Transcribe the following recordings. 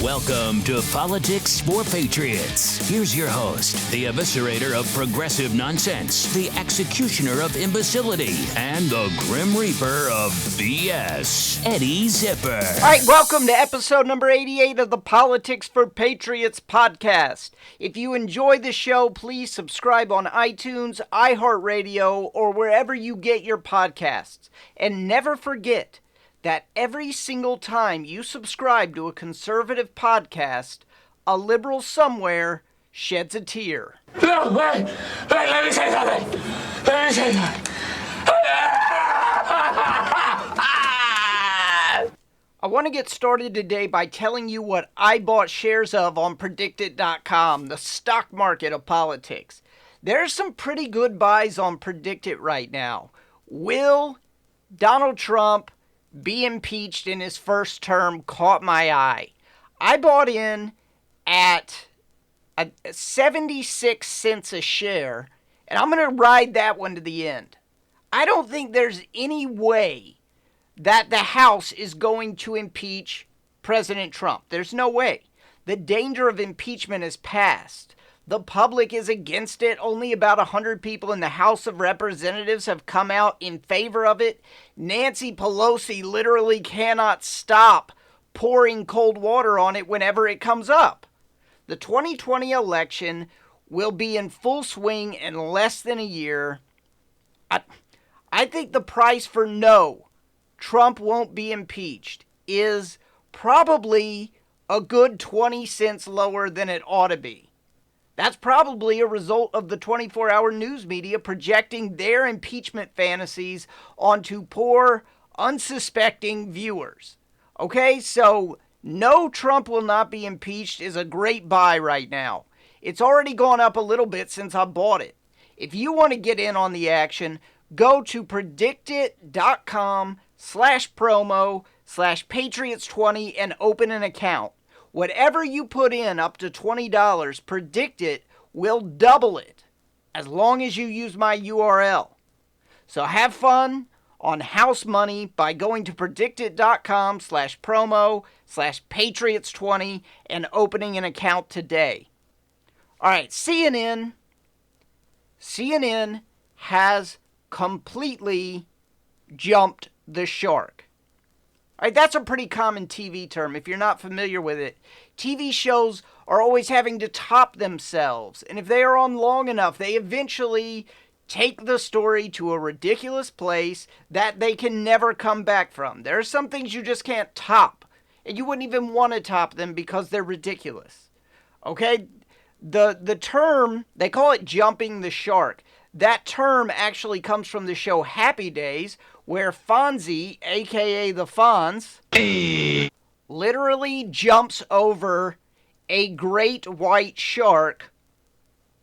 Welcome to Politics for Patriots. Here's your host, the eviscerator of progressive nonsense, the executioner of imbecility, and the grim reaper of BS, Eddie Zipper. All right, welcome to episode number 88 of the Politics for Patriots podcast. If you enjoy the show, please subscribe on iTunes, iHeartRadio, or wherever you get your podcasts. And never forget that every single time you subscribe to a conservative podcast, a liberal somewhere sheds a tear. No, wait, let me say something. I want to get started today by telling you what I bought shares of on PredictIt.com, the stock market of politics. There's some pretty good buys on PredictIt right now. Will Donald Trump be impeached in his first term caught my eye. I bought in at 76 cents a share, and I'm going to ride that one to the end. I don't think there's any way that the House is going to impeach President Trump. There's no way. The danger of impeachment is past. The public is against it. Only about 100 people in the House of Representatives have come out in favor of it. Nancy Pelosi literally cannot stop pouring cold water on it whenever it comes up. The 2020 election will be in full swing in less than a year. I think the price for no, Trump won't be impeached, is probably a good 20 cents lower than it ought to be. That's probably a result of the 24-hour news media projecting their impeachment fantasies onto poor, unsuspecting viewers. Okay, so no, Trump will not be impeached is a great buy right now. It's already gone up a little bit since I bought it. If you want to get in on the action, go to predictit.com/promo/Patriots20 and open an account. Whatever you put in up to $20, PredictIt will double it as long as you use my URL. So have fun on house money by going to predictit.com/promo/Patriots20 and opening an account today. All right, CNN has completely jumped the shark. All right, that's a pretty common TV term. If you're not familiar with it, TV shows are always having to top themselves. And if they are on long enough, they eventually take the story to a ridiculous place that they can never come back from. There are some things you just can't top. And you wouldn't even want to top them because they're ridiculous. Okay? The term, they call it jumping the shark. That term actually comes from the show Happy Days, where Fonzie, a.k.a. the Fonz, literally jumps over a great white shark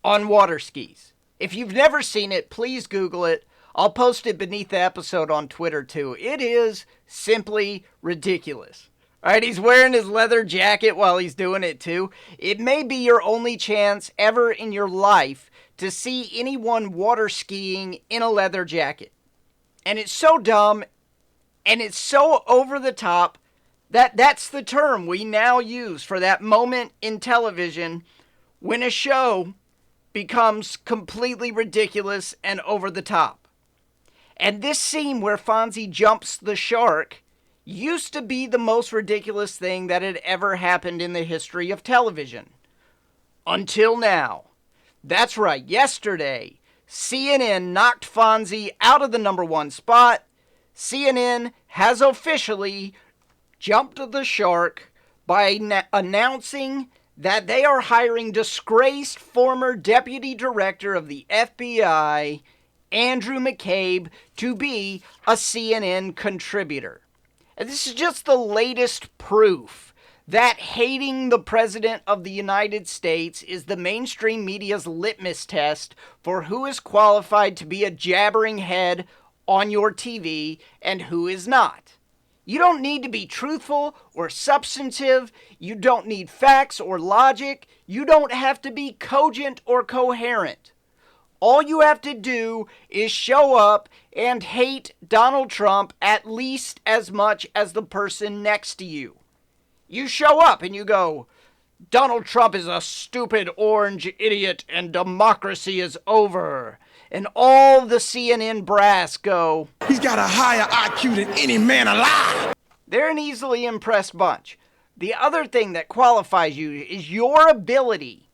on water skis. If you've never seen it, please Google it. I'll post it beneath the episode on Twitter, too. It is simply ridiculous. All right, he's wearing his leather jacket while he's doing it, too. It may be your only chance ever in your life to see anyone water skiing in a leather jacket. And it's so dumb, and it's so over the top, that that's the term we now use for that moment in television when a show becomes completely ridiculous and over the top. And this scene where Fonzie jumps the shark used to be the most ridiculous thing that had ever happened in the history of television. Until now. That's right, yesterday, CNN knocked Fonzie out of the number one spot. CNN has officially jumped the shark by announcing that they are hiring disgraced former Deputy Director of the FBI, Andrew McCabe, to be a CNN contributor. And this is just the latest proof that hating the President of the United States is the mainstream media's litmus test for who is qualified to be a jabbering head on your TV and who is not. You don't need to be truthful or substantive. You don't need facts or logic. You don't have to be cogent or coherent. All you have to do is show up and hate Donald Trump at least as much as the person next to you. You show up and you go, Donald Trump is a stupid orange idiot and democracy is over. And all the CNN brass go, he's got a higher IQ than any man alive. They're an easily impressed bunch. The other thing that qualifies you is your ability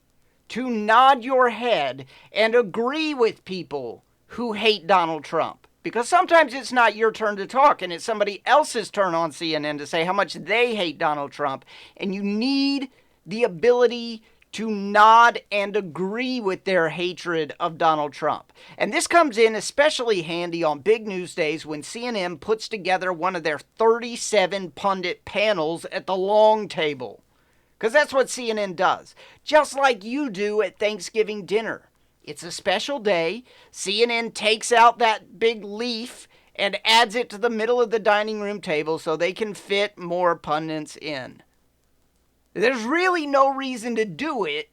to nod your head and agree with people who hate Donald Trump. Because sometimes it's not your turn to talk and it's somebody else's turn on CNN to say how much they hate Donald Trump. And you need the ability to nod and agree with their hatred of Donald Trump. And this comes in especially handy on big news days when CNN puts together one of their 37 pundit panels at the long table. Because that's what CNN does. Just like you do at Thanksgiving dinner. It's a special day. CNN takes out that big leaf and adds it to the middle of the dining room table so they can fit more pundits in. There's really no reason to do it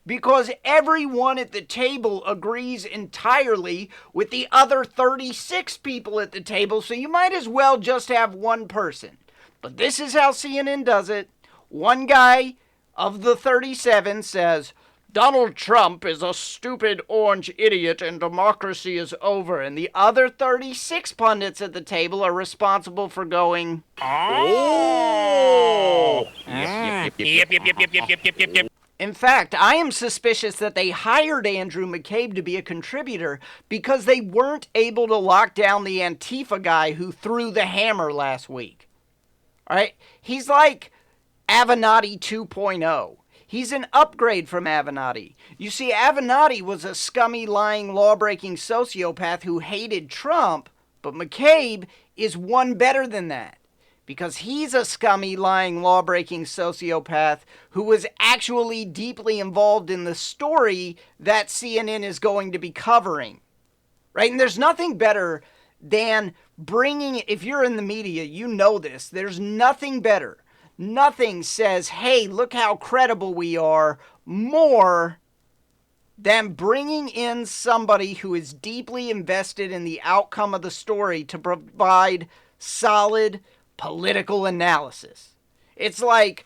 because everyone at the table agrees entirely with the other 36 people at the table, so you might as well just have one person. But this is how CNN does it. One guy of the 37 says, Donald Trump is a stupid orange idiot and democracy is over. And the other 36 pundits at the table are responsible for going, oh. Yep. In fact, I am suspicious that they hired Andrew McCabe to be a contributor because they weren't able to lock down the Antifa guy who threw the hammer last week. All right? He's like Avenatti 2.0. He's an upgrade from Avenatti. You see, Avenatti was a scummy, lying, law-breaking sociopath who hated Trump, but McCabe is one better than that. Because he's a scummy, lying, law-breaking sociopath who was actually deeply involved in the story that CNN is going to be covering. Right? And there's nothing better than bringing, if you're in the media, you know this, there's nothing better. Nothing says, hey, look how credible we are, more than bringing in somebody who is deeply invested in the outcome of the story to provide solid political analysis. It's like,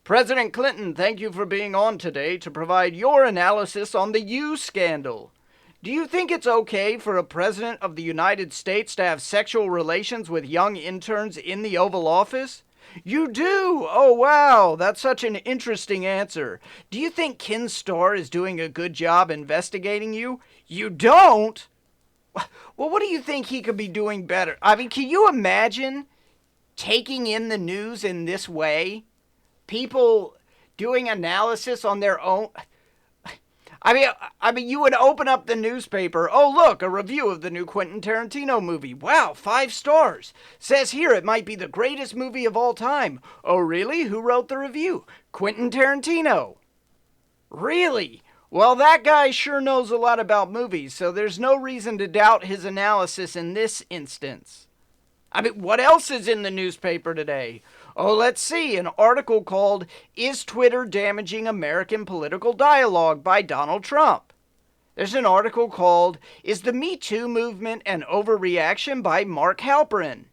President Clinton, thank you for being on today to provide your analysis on the U scandal. Do you think it's okay for a president of the United States to have sexual relations with young interns in the Oval Office? You do? Oh, wow, that's such an interesting answer. Do you think Ken Starr is doing a good job investigating you? You don't? Well, what do you think he could be doing better? I mean, can you imagine taking in the news in this way? People doing analysis on their own. I mean, you would open up the newspaper. Oh, look, a review of the new Quentin Tarantino movie. Wow, 5 stars. Says here it might be the greatest movie of all time. Oh, really? Who wrote the review? Quentin Tarantino. Really? Well, that guy sure knows a lot about movies, so there's no reason to doubt his analysis in this instance. I mean, what else is in the newspaper today? Oh, let's see, an article called, Is Twitter Damaging American Political Dialogue by Donald Trump? There's an article called, Is the Me Too Movement an Overreaction by Mark Halperin?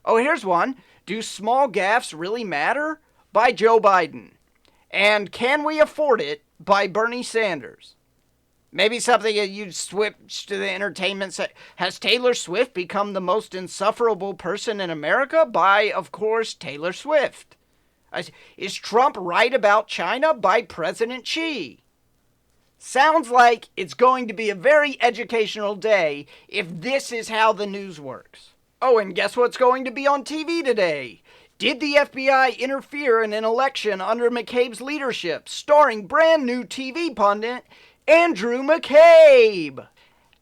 Oh, here's one, Do Small Gaffes Really Matter? By Joe Biden. And Can We Afford It? By Bernie Sanders. Maybe something that you'd switch to the entertainment set. Has Taylor Swift become the most insufferable person in America? By, of course, Taylor Swift. Is Trump right about China? By President Xi. Sounds like it's going to be a very educational day if this is how the news works. Oh, and guess what's going to be on TV today? Did the FBI interfere in an election under McCabe's leadership? Starring brand new TV pundit Andrew McCabe.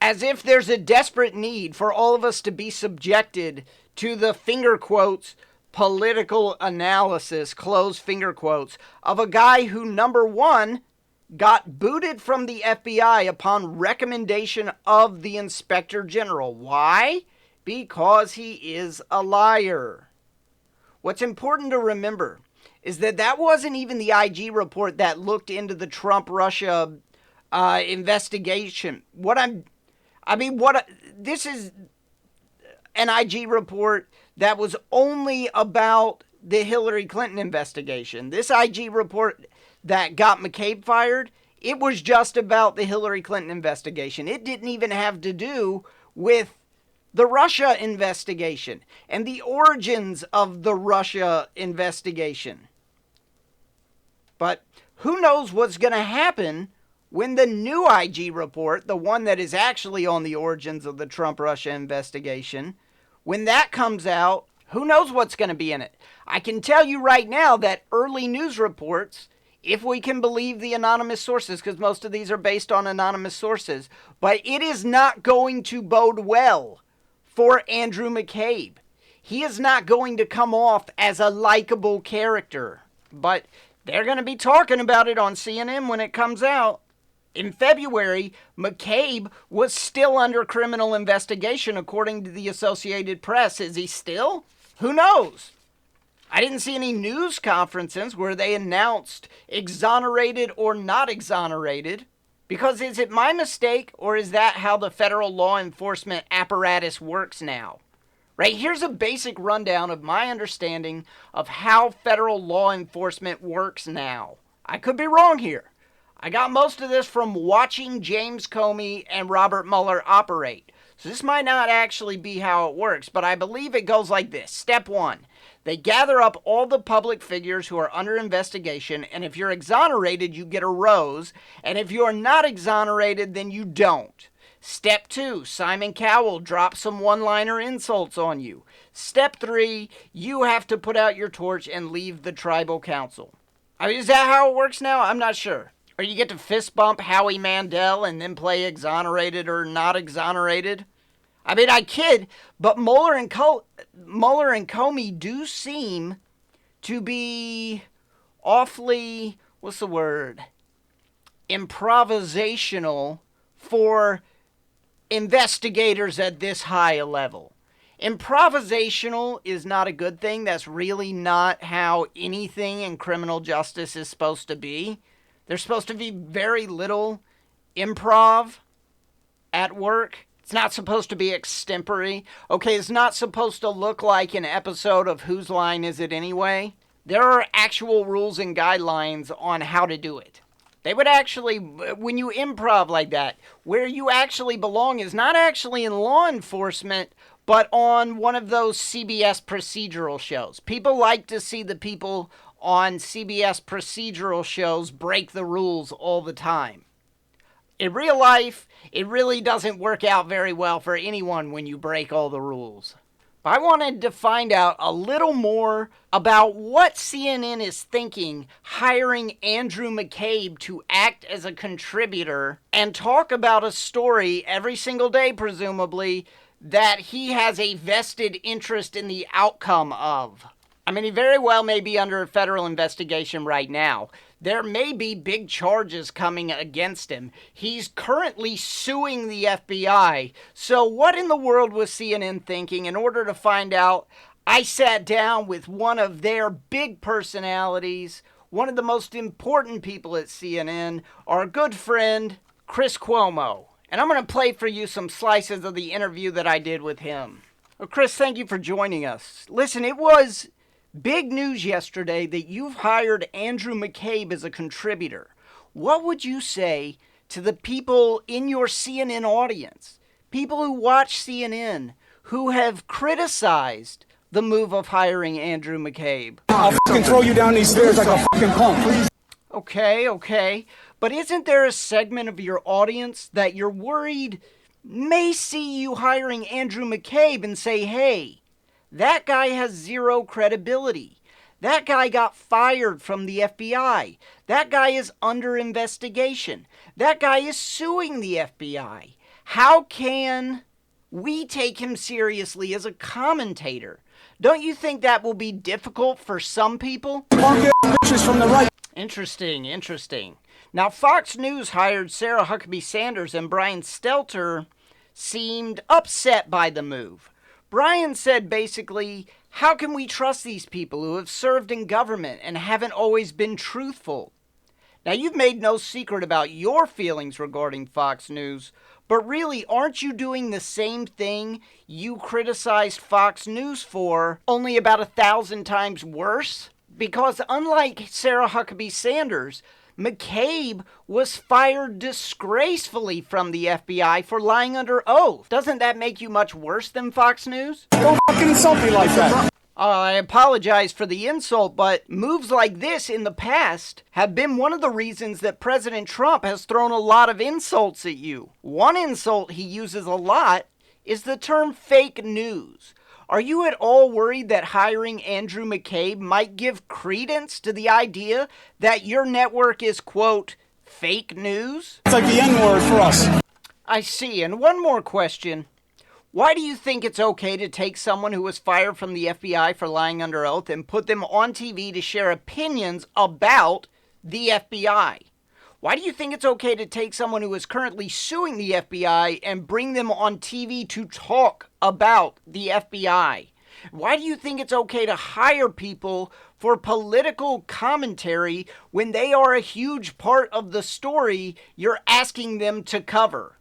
As if there's a desperate need for all of us to be subjected to the finger quotes political analysis, close finger quotes, of a guy who, number one, got booted from the FBI upon recommendation of the Inspector General. Why? Because he is a liar. What's important to remember is that wasn't even the IG report that looked into the Trump-Russia investigation. This is an IG report that was only about the Hillary Clinton investigation. This IG report that got McCabe fired, it was just about the Hillary Clinton investigation. It didn't even have to do with the Russia investigation and the origins of the Russia investigation. But who knows what's going to happen when the new IG report, the one that is actually on the origins of the Trump-Russia investigation, when that comes out, who knows what's going to be in it? I can tell you right now that early news reports, if we can believe the anonymous sources, because most of these are based on anonymous sources, but it is not going to bode well for Andrew McCabe. He is not going to come off as a likable character, but they're going to be talking about it on CNN when it comes out. In February, McCabe was still under criminal investigation, according to the Associated Press. Is he still? Who knows? I didn't see any news conferences where they announced exonerated or not exonerated. Because is it my mistake, or is that how the federal law enforcement apparatus works now? Right, here's a basic rundown of my understanding of how federal law enforcement works now. I could be wrong here. I got most of this from watching James Comey and Robert Mueller operate. So this might not actually be how it works, but I believe it goes like this. Step 1, they gather up all the public figures who are under investigation, and if you're exonerated, you get a rose, and if you're not exonerated, then you don't. Step 2, Simon Cowell drops some one-liner insults on you. Step 3, you have to put out your torch and leave the tribal council. I mean, is that how it works now? I'm not sure. Or you get to fist bump Howie Mandel and then play exonerated or not exonerated. I mean, I kid, but Mueller and Comey do seem to be awfully, improvisational for investigators at this high a level. Improvisational is not a good thing. That's really not how anything in criminal justice is supposed to be. There's supposed to be very little improv at work. It's not supposed to be extempore. Okay, it's not supposed to look like an episode of Whose Line Is It Anyway? There are actual rules and guidelines on how to do it. They would actually, when you improv like that, where you actually belong is not actually in law enforcement, but on one of those CBS procedural shows. People like to see the people on CBS procedural shows break the rules all the time. In real life, it really doesn't work out very well for anyone when you break all the rules. I wanted to find out a little more about what CNN is thinking hiring Andrew McCabe to act as a contributor and talk about a story every single day, presumably, that he has a vested interest in the outcome of. I mean, he very well may be under a federal investigation right now. There may be big charges coming against him. He's currently suing the FBI. So what in the world was CNN thinking? In order to find out, I sat down with one of their big personalities, one of the most important people at CNN, our good friend, Chris Cuomo. And I'm going to play for you some slices of the interview that I did with him. Well, Chris, thank you for joining us. Listen, it was big news yesterday that you've hired Andrew McCabe as a contributor. What would you say to the people in your CNN audience, people who watch CNN, who have criticized the move of hiring Andrew McCabe? I'll fucking throw you down these stairs like a fucking punk, please. Okay. But isn't there a segment of your audience that you're worried may see you hiring Andrew McCabe and say, hey, that guy has zero credibility. That guy got fired from the FBI. That guy is under investigation. That guy is suing the FBI. How can we take him seriously as a commentator? Don't you think that will be difficult for some people? Bitches from the right. Interesting. Now, Fox News hired Sarah Huckabee Sanders, and Brian Stelter seemed upset by the move. Brian said basically, how can we trust these people who have served in government and haven't always been truthful? Now, you've made no secret about your feelings regarding Fox News, but really, aren't you doing the same thing you criticized Fox News for, only about 1,000 times worse? Because unlike Sarah Huckabee Sanders, McCabe was fired disgracefully from the FBI for lying under oath. Doesn't that make you much worse than Fox News? Don't fucking insult me like that. I apologize for the insult, but moves like this in the past have been one of the reasons that President Trump has thrown a lot of insults at you. One insult he uses a lot is the term fake news. Are you at all worried that hiring Andrew McCabe might give credence to the idea that your network is, quote, fake news? It's like the N-word for us. I see. And one more question. Why do you think it's okay to take someone who was fired from the FBI for lying under oath and put them on TV to share opinions about the FBI? Why do you think it's okay to take someone who is currently suing the FBI and bring them on TV to talk about the FBI? Why do you think it's okay to hire people for political commentary when they are a huge part of the story you're asking them to cover?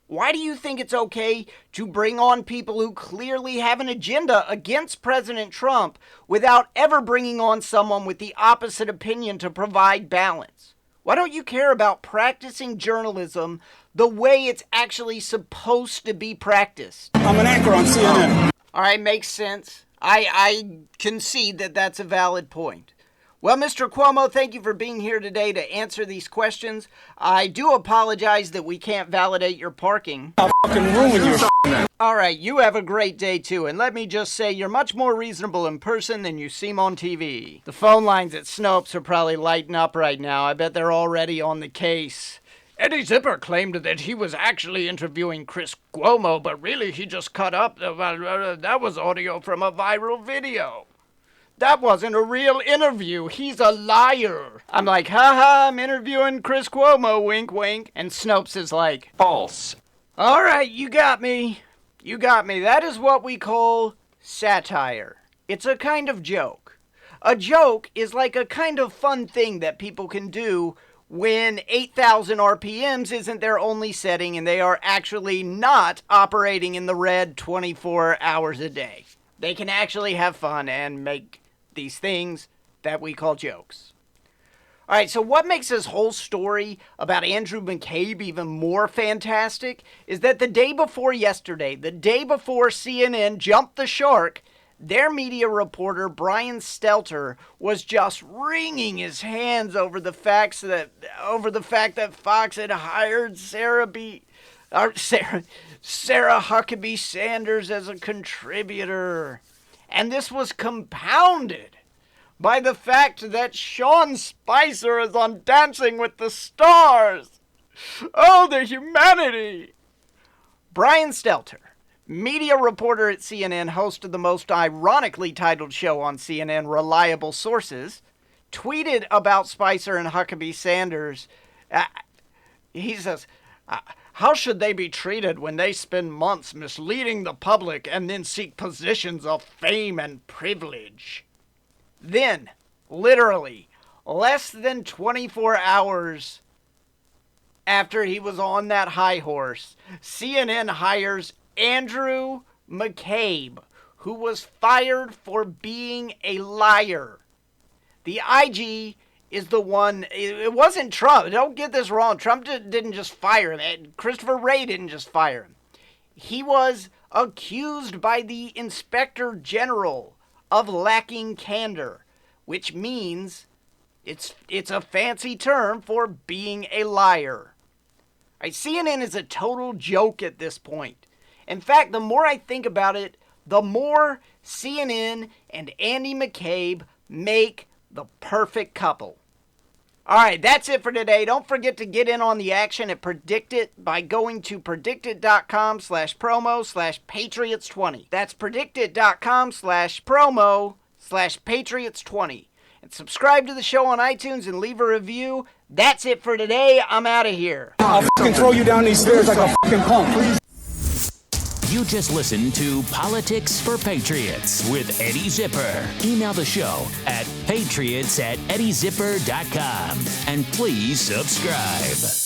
Why do you think it's okay to bring on people who clearly have an agenda against President Trump without ever bringing on someone with the opposite opinion to provide balance? Why don't you care about practicing journalism the way it's actually supposed to be practiced? I'm an anchor on CNN. All right, makes sense. I concede that that's a valid point. Well, Mr. Cuomo, thank you for being here today to answer these questions. I do apologize that we can't validate your parking. I'll fucking ruin you. All right, you have a great day, too. And let me just say, you're much more reasonable in person than you seem on TV. The phone lines at Snopes are probably lighting up right now. I bet they're already on the case. Eddie Zipper claimed that he was actually interviewing Chris Cuomo, but really he just cut up. That was audio from a viral video. That wasn't a real interview. He's a liar. I'm like, haha, I'm interviewing Chris Cuomo, wink, wink. And Snopes is like, false. All right, you got me. You got me. That is what we call satire. It's a kind of joke. A joke is like a kind of fun thing that people can do when 8,000 RPMs isn't their only setting and they are actually not operating in the red 24 hours a day. They can actually have fun and make these things that we call jokes. All right, so what makes this whole story about Andrew McCabe even more fantastic is that the day before yesterday, the day before CNN jumped the shark, their media reporter, Brian Stelter, was just wringing his hands over the fact that Fox had hired Sarah Huckabee Sanders as a contributor. And this was compounded by the fact that Sean Spicer is on Dancing with the Stars. Oh, the humanity! Brian Stelter, media reporter at CNN, host of the most ironically titled show on CNN, Reliable Sources, tweeted about Spicer and Huckabee Sanders. He says, how should they be treated when they spend months misleading the public and then seek positions of fame and privilege? Then, literally, less than 24 hours after he was on that high horse, CNN hires Andrew McCabe, who was fired for being a liar. The IG is the one, it wasn't Trump. Don't get this wrong. Trump didn't just fire him. Christopher Wray didn't just fire him. He was accused by the Inspector General of lacking candor, which means it's a fancy term for being a liar. Right, CNN is a total joke at this point. In fact, the more I think about it, the more CNN and Andy McCabe make the perfect couple. All right, that's it for today. Don't forget to get in on the action at PredictIt by going to predictit.com/promo/Patriots20. That's predictit.com/promo/Patriots20. And subscribe to the show on iTunes and leave a review. That's it for today. I'm out of here. I'll fucking throw you down these stairs like a fucking punk. Please. You just listened to Politics for Patriots with Eddie Zipper. Email the show at patriots@eddiezipper.com. And please subscribe.